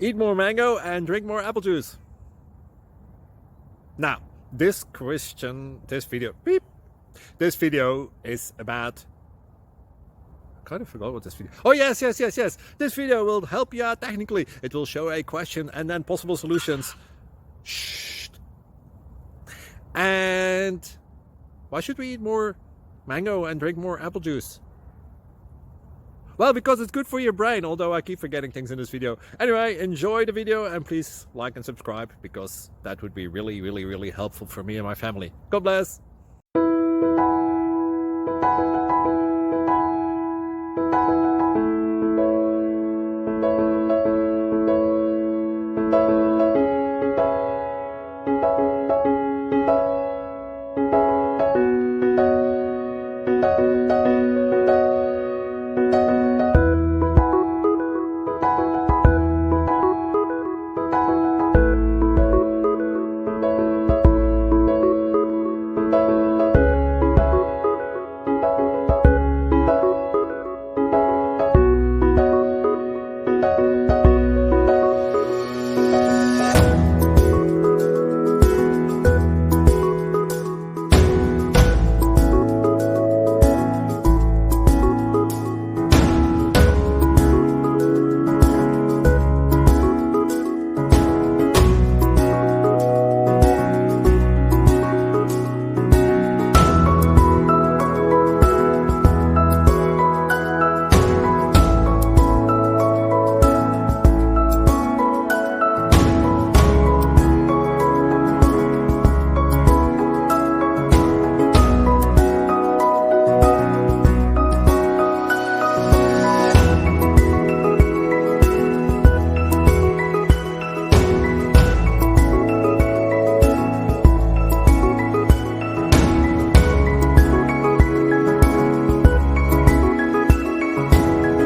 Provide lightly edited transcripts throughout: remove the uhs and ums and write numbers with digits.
Eat more mango and drink more apple juice. Now, this video is about, I kind of forgot what this video. Oh, yes. This video will help you out technically. It will show a question and then possible solutions. Shh. And why should we eat more mango and drink more apple juice? Well, because it's good for your brain, although I keep forgetting things in this video. Anyway, enjoy the video and please like and subscribe, because that would be really helpful for me and my family. God bless.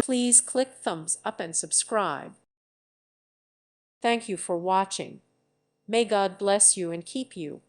Please click thumbs up and subscribe. Thank you for watching. May God bless you and keep you.